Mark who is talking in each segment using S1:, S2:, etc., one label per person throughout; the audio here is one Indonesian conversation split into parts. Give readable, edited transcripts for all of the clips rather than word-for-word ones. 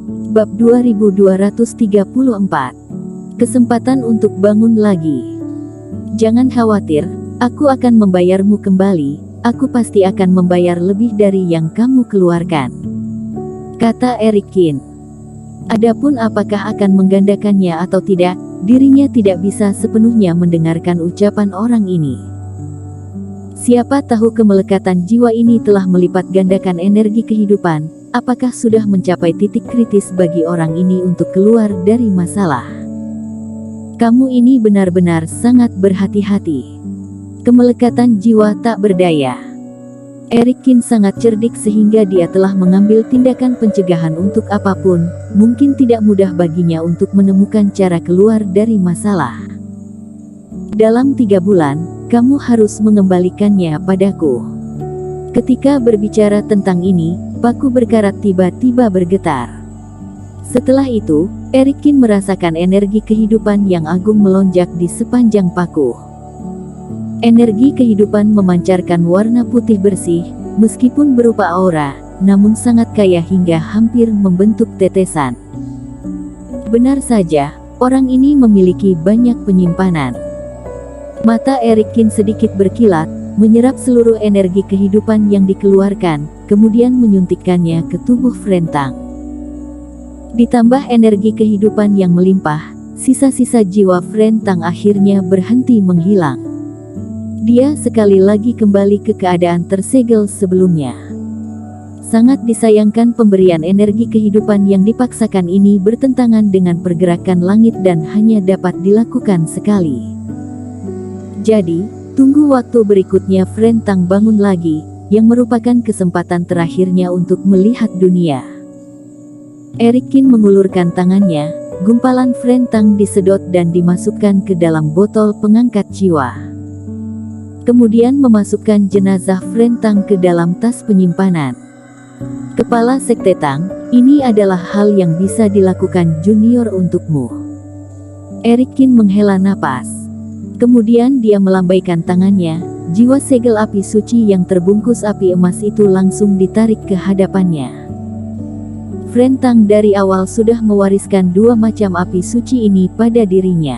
S1: Bab 2234. Kesempatan untuk bangun lagi. Jangan khawatir, aku akan membayarmu kembali, aku pasti akan membayar lebih dari yang kamu keluarkan, kata Eric Kin. Adapun apakah akan menggandakannya atau tidak, dirinya tidak bisa sepenuhnya mendengarkan ucapan orang ini. Siapa tahu kemelekatan jiwa ini telah melipat gandakan energi kehidupan. Apakah sudah mencapai titik kritis bagi orang ini untuk keluar dari masalah? Kamu ini benar-benar sangat berhati-hati. Kemelekatan jiwa tak berdaya. Eric Kin sangat cerdik sehingga dia telah mengambil tindakan pencegahan untuk apapun. Mungkin tidak mudah baginya untuk menemukan cara keluar dari masalah. Dalam 3 bulan, kamu harus mengembalikannya padaku. Ketika berbicara tentang ini, paku berkarat tiba-tiba bergetar. Setelah itu, Eric Kin merasakan energi kehidupan yang agung melonjak di sepanjang paku. Energi kehidupan memancarkan warna putih bersih, meskipun berupa aura, namun sangat kaya hingga hampir membentuk tetesan. Benar saja, orang ini memiliki banyak penyimpanan. Mata Eric Kin sedikit berkilat, menyerap seluruh energi kehidupan yang dikeluarkan, kemudian menyuntikkannya ke tubuh Frentang. Ditambah energi kehidupan yang melimpah, sisa-sisa jiwa Frentang akhirnya berhenti menghilang. Dia sekali lagi kembali ke keadaan tersegel sebelumnya. Sangat disayangkan pemberian energi kehidupan yang dipaksakan ini bertentangan dengan pergerakan langit dan hanya dapat dilakukan sekali. Jadi, tunggu waktu berikutnya Frentang bangun lagi, yang merupakan kesempatan terakhirnya untuk melihat dunia. Eric Kin mengulurkan tangannya, gumpalan Frentang disedot dan dimasukkan ke dalam botol pengangkat jiwa. Kemudian memasukkan jenazah Frentang ke dalam tas penyimpanan. Kepala Sekte Tang, ini adalah hal yang bisa dilakukan junior untukmu. Eric Kin menghela napas. Kemudian dia melambaikan tangannya, jiwa segel api suci yang terbungkus api emas itu langsung ditarik ke hadapannya. Frentang dari awal sudah mewariskan 2 macam api suci ini pada dirinya.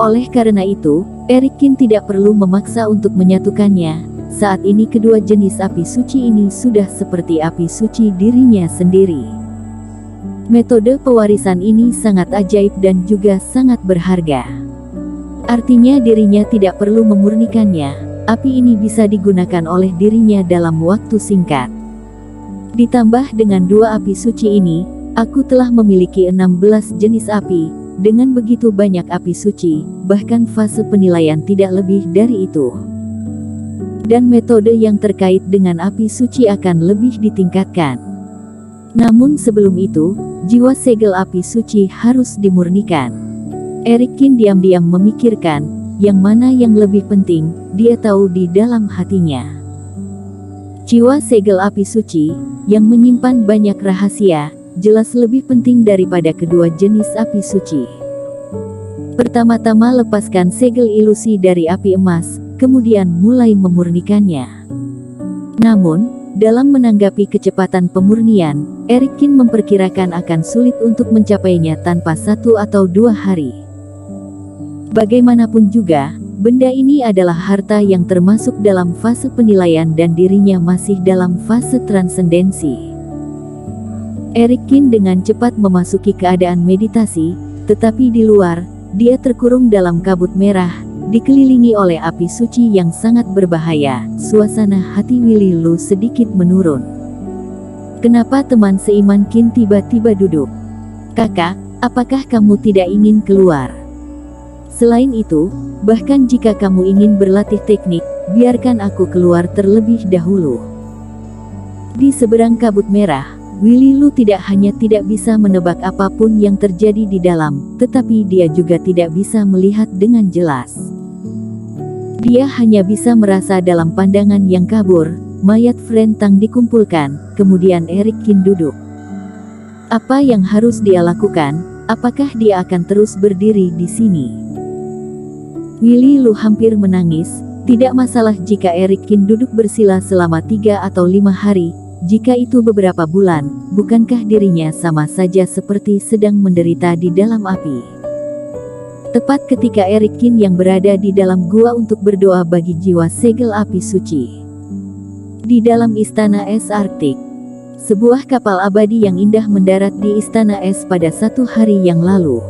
S1: Oleh karena itu, Eric Kin tidak perlu memaksa untuk menyatukannya. Saat ini kedua jenis api suci ini sudah seperti api suci dirinya sendiri. Metode pewarisan ini sangat ajaib dan juga sangat berharga. Artinya dirinya tidak perlu memurnikannya, api ini bisa digunakan oleh dirinya dalam waktu singkat. Ditambah dengan 2 api suci ini, aku telah memiliki 16 jenis api, dengan begitu banyak api suci, bahkan fase penilaian tidak lebih dari itu. Dan metode yang terkait dengan api suci akan lebih ditingkatkan. Namun sebelum itu, jiwa segel api suci harus dimurnikan. Eric Kin diam-diam memikirkan, yang mana yang lebih penting, dia tahu di dalam hatinya. Jiwa segel api suci, yang menyimpan banyak rahasia, jelas lebih penting daripada kedua jenis api suci. Pertama-tama lepaskan segel ilusi dari api emas, kemudian mulai memurnikannya. Namun, dalam menanggapi kecepatan pemurnian, Eric Kin memperkirakan akan sulit untuk mencapainya tanpa 1 atau 2 hari. Bagaimanapun juga, benda ini adalah harta yang termasuk dalam fase penilaian dan dirinya masih dalam fase transendensi. Eric Kin dengan cepat memasuki keadaan meditasi, tetapi di luar, dia terkurung dalam kabut merah, dikelilingi oleh api suci yang sangat berbahaya. Suasana hati Willy Lu sedikit menurun. Kenapa teman seiman Kin tiba-tiba duduk? Kakak, apakah kamu tidak ingin keluar? Selain itu, bahkan jika kamu ingin berlatih teknik, biarkan aku keluar terlebih dahulu. Di seberang kabut merah, Willy Lu tidak hanya tidak bisa menebak apapun yang terjadi di dalam, tetapi dia juga tidak bisa melihat dengan jelas. Dia hanya bisa merasa dalam pandangan yang kabur, mayat Frentang dikumpulkan, kemudian Eric Kin duduk. Apa yang harus dia lakukan? Apakah dia akan terus berdiri di sini? Willy Lu hampir menangis. Tidak masalah jika Eric Kin duduk bersila selama 3 atau 5 hari, jika itu beberapa bulan, bukankah dirinya sama saja seperti sedang menderita di dalam api? Tepat ketika Eric Kin yang berada di dalam gua untuk berdoa bagi jiwa segel api suci. Di dalam istana es Arktik, sebuah kapal abadi yang indah mendarat di istana es pada 1 hari yang lalu.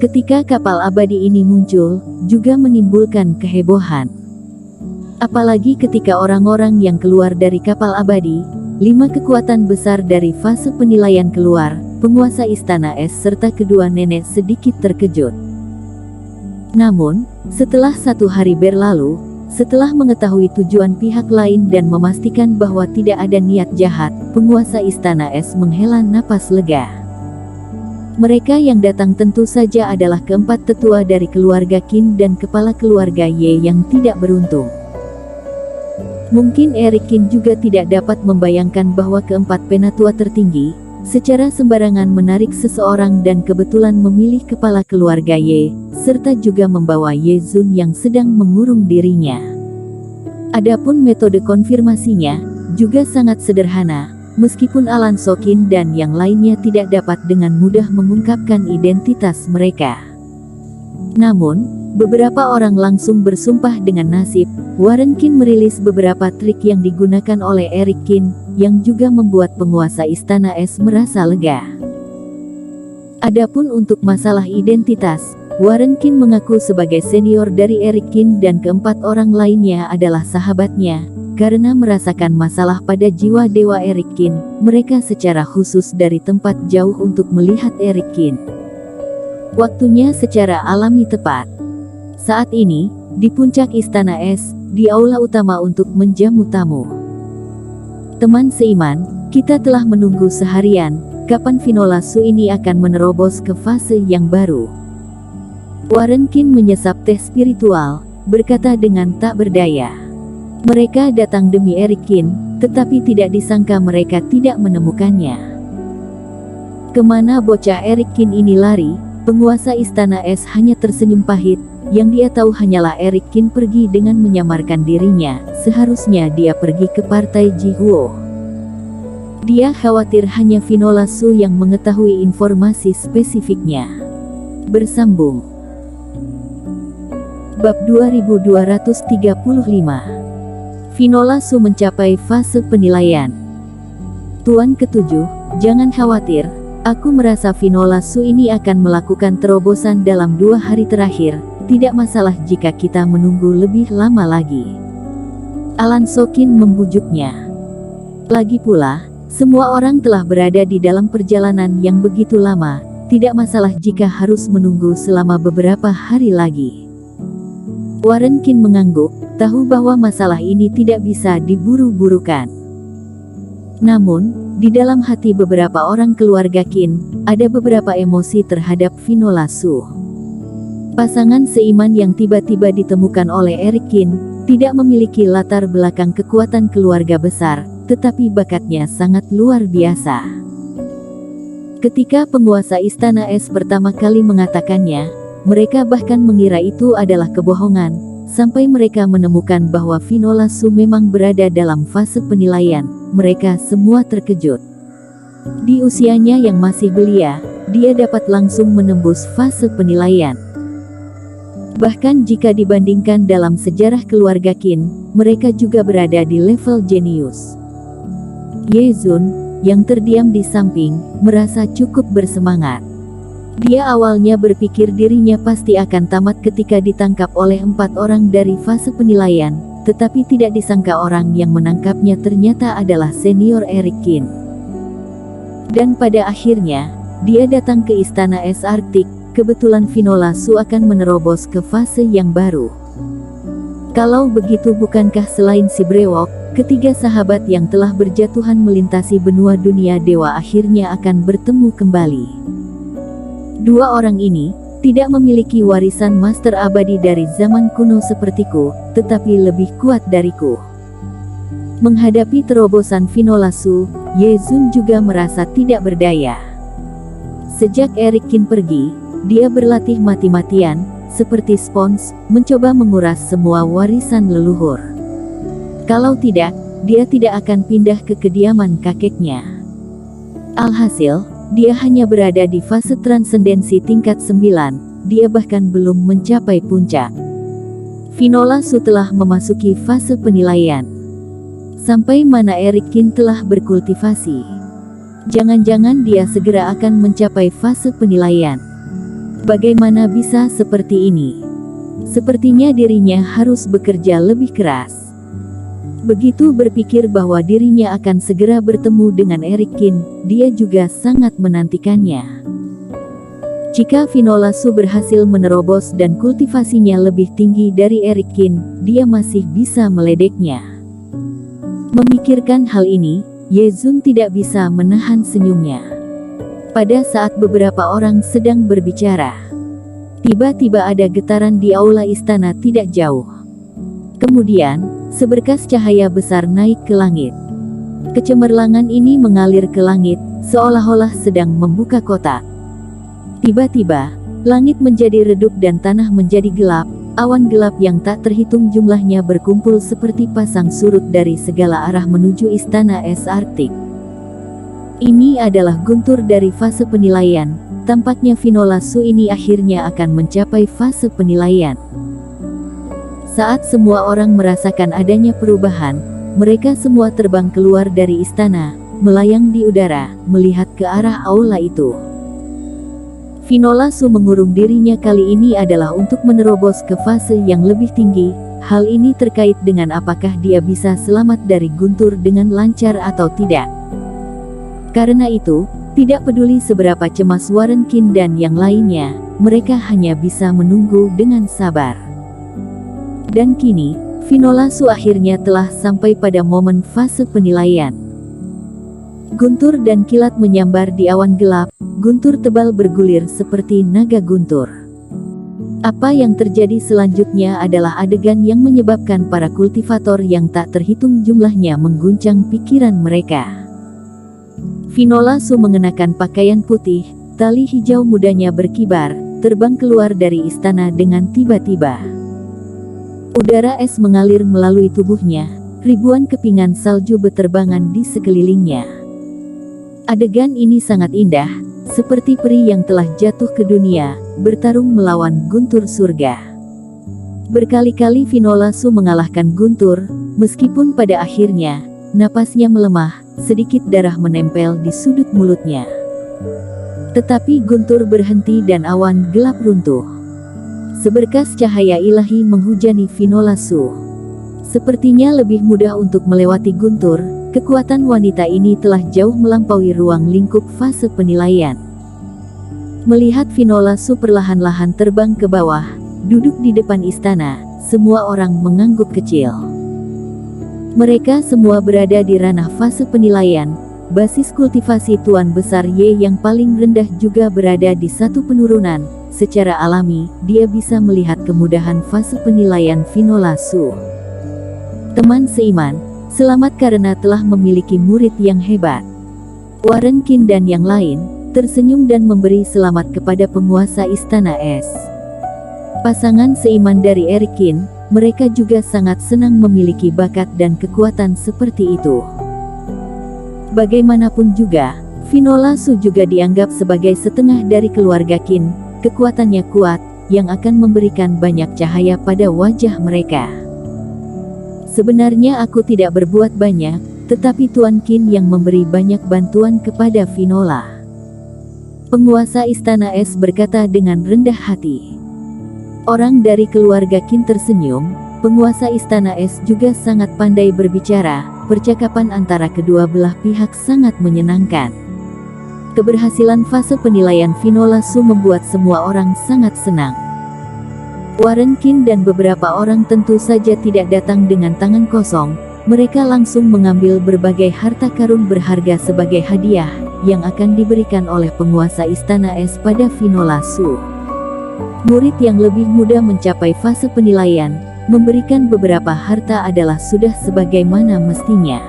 S1: Ketika kapal abadi ini muncul, juga menimbulkan kehebohan. Apalagi ketika orang-orang yang keluar dari kapal abadi, 5 kekuatan besar dari fase penilaian keluar, penguasa istana es serta kedua nenek sedikit terkejut. Namun, setelah 1 hari berlalu, setelah mengetahui tujuan pihak lain dan memastikan bahwa tidak ada niat jahat, penguasa istana es menghela napas lega. Mereka yang datang tentu saja adalah keempat tetua dari keluarga Qin dan kepala keluarga Ye yang tidak beruntung. Mungkin Eric Kin juga tidak dapat membayangkan bahwa keempat penatua tertinggi, secara sembarangan menarik seseorang dan kebetulan memilih kepala keluarga Ye, serta juga membawa Ye Zun yang sedang mengurung dirinya. Adapun metode konfirmasinya, juga sangat sederhana, meskipun Alan Sokin dan yang lainnya tidak dapat dengan mudah mengungkapkan identitas mereka. Namun, beberapa orang langsung bersumpah dengan nasib. Warren Kin merilis beberapa trik yang digunakan oleh Eric Kin, yang juga membuat penguasa istana es merasa lega. Adapun untuk masalah identitas, Warren Kin mengaku sebagai senior dari Eric Kin dan keempat orang lainnya adalah sahabatnya. Karena merasakan masalah pada jiwa dewa Eric Kin, mereka secara khusus dari tempat jauh untuk melihat Eric Kin. Waktunya secara alami tepat. Saat ini, di puncak istana es, di aula utama untuk menjamu tamu. Teman seiman, kita telah menunggu seharian, kapan Finola Su ini akan menerobos ke fase yang baru. Warren Kin menyesap teh spiritual, berkata dengan tak berdaya. Mereka datang demi Eric Kin, tetapi tidak disangka mereka tidak menemukannya. Kemana bocah Eric Kin ini lari? Penguasa istana es hanya tersenyum pahit. Yang dia tahu hanyalah Eric Kin pergi dengan menyamarkan dirinya, seharusnya dia pergi ke partai Jihuo. Dia khawatir hanya Finola Su yang mengetahui informasi spesifiknya. Bersambung. Bab 2235. Finola Su mencapai fase penilaian. Tuan ketujuh, jangan khawatir, aku merasa Finola Su ini akan melakukan terobosan dalam 2 hari terakhir. Tidak masalah jika kita menunggu lebih lama lagi. Alan Sokin membujuknya. Lagi pula, semua orang telah berada di dalam perjalanan yang begitu lama, tidak masalah jika harus menunggu selama beberapa hari lagi. Warren Kin mengangguk, tahu bahwa masalah ini tidak bisa diburu-burukan. Namun, di dalam hati beberapa orang keluarga Kin, ada beberapa emosi terhadap Finola Su. Pasangan seiman yang tiba-tiba ditemukan oleh Eric Kin, tidak memiliki latar belakang kekuatan keluarga besar, tetapi bakatnya sangat luar biasa. Ketika penguasa istana es pertama kali mengatakannya, mereka bahkan mengira itu adalah kebohongan, sampai mereka menemukan bahwa Finola Su memang berada dalam fase penilaian, mereka semua terkejut. Di usianya yang masih belia, dia dapat langsung menembus fase penilaian. Bahkan jika dibandingkan dalam sejarah keluarga Qin, mereka juga berada di level jenius. Ye Zun, yang terdiam di samping, merasa cukup bersemangat. Dia awalnya berpikir dirinya pasti akan tamat ketika ditangkap oleh 4 orang dari fase penilaian, tetapi tidak disangka orang yang menangkapnya ternyata adalah senior Eric Qin. Dan pada akhirnya, dia datang ke istana es Arktik. Kebetulan Finola Su akan menerobos ke fase yang baru. Kalau begitu bukankah selain si brewok, ketiga sahabat yang telah berjatuhan melintasi benua dunia dewa akhirnya akan bertemu kembali. 2 orang ini, tidak memiliki warisan master abadi dari zaman kuno sepertiku, tetapi lebih kuat dariku. Menghadapi terobosan Finola Su, Ye Zun juga merasa tidak berdaya. Sejak Eric Qin pergi, dia berlatih mati-matian, seperti spons, mencoba menguras semua warisan leluhur. Kalau tidak, dia tidak akan pindah ke kediaman kakeknya. Alhasil, dia hanya berada di fase transendensi tingkat 9, dia bahkan belum mencapai puncak. Finola Su telah memasuki fase penilaian. Sampai mana Eric Kin telah berkultivasi? Jangan-jangan dia segera akan mencapai fase penilaian. Bagaimana bisa seperti ini? Sepertinya dirinya harus bekerja lebih keras. Begitu berpikir bahwa dirinya akan segera bertemu dengan Eric Kin, dia juga sangat menantikannya. Jika Finola Su berhasil menerobos dan kultivasinya lebih tinggi dari Eric Kin, dia masih bisa meledeknya. Memikirkan hal ini, Ye Zun tidak bisa menahan senyumnya. Pada saat beberapa orang sedang berbicara, tiba-tiba ada getaran di aula istana tidak jauh. Kemudian, seberkas cahaya besar naik ke langit. Kecemerlangan ini mengalir ke langit, seolah-olah sedang membuka kotak. Tiba-tiba, langit menjadi redup dan tanah menjadi gelap. Awan gelap yang tak terhitung jumlahnya berkumpul seperti pasang surut dari segala arah menuju istana es Arktik. Ini adalah guntur dari fase penilaian. Tampaknya Finola Su ini akhirnya akan mencapai fase penilaian. Saat semua orang merasakan adanya perubahan, mereka semua terbang keluar dari istana, melayang di udara, melihat ke arah aula itu. Finola Su mengurung dirinya kali ini adalah untuk menerobos ke fase yang lebih tinggi. Hal ini terkait dengan apakah dia bisa selamat dari guntur dengan lancar atau tidak. Karena itu, tidak peduli seberapa cemas Warren Kin dan yang lainnya, mereka hanya bisa menunggu dengan sabar. Dan kini, Finola Su akhirnya telah sampai pada momen fase penilaian. Guntur dan kilat menyambar di awan gelap. Guntur tebal bergulir seperti naga guntur. Apa yang terjadi selanjutnya adalah adegan yang menyebabkan para kultivator yang tak terhitung jumlahnya mengguncang pikiran mereka. Finola Su mengenakan pakaian putih, tali hijau mudanya berkibar, terbang keluar dari istana dengan tiba-tiba. Udara es mengalir melalui tubuhnya, ribuan kepingan salju berterbangan di sekelilingnya. Adegan ini sangat indah, seperti peri yang telah jatuh ke dunia, bertarung melawan guntur surga. Berkali-kali Finola Su mengalahkan guntur, meskipun pada akhirnya, napasnya melemah, sedikit darah menempel di sudut mulutnya. Tetapi guntur berhenti dan awan gelap runtuh. Seberkas cahaya ilahi menghujani Finola Su. Sepertinya lebih mudah untuk melewati guntur. Kekuatan wanita ini telah jauh melampaui ruang lingkup fase penilaian. Melihat Finola Su perlahan-lahan terbang ke bawah, duduk di depan istana, semua orang mengangguk kecil. Mereka semua berada di ranah fase penilaian. Basis kultivasi Tuan Besar Ye yang paling rendah juga berada di satu penurunan. Secara alami, dia bisa melihat kemudahan fase penilaian Finola Su. Teman seiman, selamat karena telah memiliki murid yang hebat. Warren Kin dan yang lain, tersenyum dan memberi selamat kepada penguasa Istana Es. Pasangan seiman dari Eric Kin, mereka juga sangat senang memiliki bakat dan kekuatan seperti itu. Bagaimanapun juga, Finola Su juga dianggap sebagai setengah dari keluarga Kin, kekuatannya kuat, yang akan memberikan banyak cahaya pada wajah mereka. Sebenarnya aku tidak berbuat banyak, tetapi Tuan Kin yang memberi banyak bantuan kepada Finola. Penguasa Istana Es berkata dengan rendah hati. Orang dari keluarga Kin tersenyum, penguasa Istana Es juga sangat pandai berbicara, percakapan antara kedua belah pihak sangat menyenangkan. Keberhasilan fase penilaian Finola Su membuat semua orang sangat senang. Warren Kin dan beberapa orang tentu saja tidak datang dengan tangan kosong, mereka langsung mengambil berbagai harta karun berharga sebagai hadiah, yang akan diberikan oleh penguasa Istana Es pada Finola Su. Murid yang lebih muda mencapai fase penilaian, memberikan beberapa harta adalah sudah sebagaimana mestinya.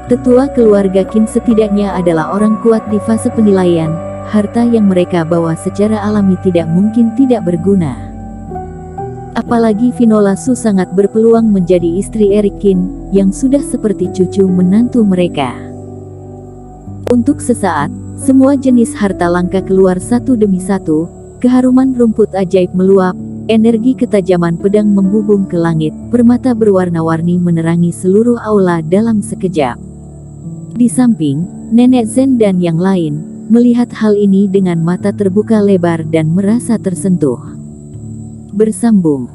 S1: Tetua keluarga Kin setidaknya adalah orang kuat di fase penilaian. Harta yang mereka bawa secara alami tidak mungkin tidak berguna. Apalagi Vinola Su sangat berpeluang menjadi istri Erik Kin, yang sudah seperti cucu menantu mereka. Untuk sesaat, semua jenis harta langka keluar satu demi satu, keharuman rumput ajaib meluap, energi ketajaman pedang membubung ke langit, permata berwarna-warni menerangi seluruh aula dalam sekejap. Di samping, Nenek Zen dan yang lain, melihat hal ini dengan mata terbuka lebar dan merasa tersentuh. Bersambung.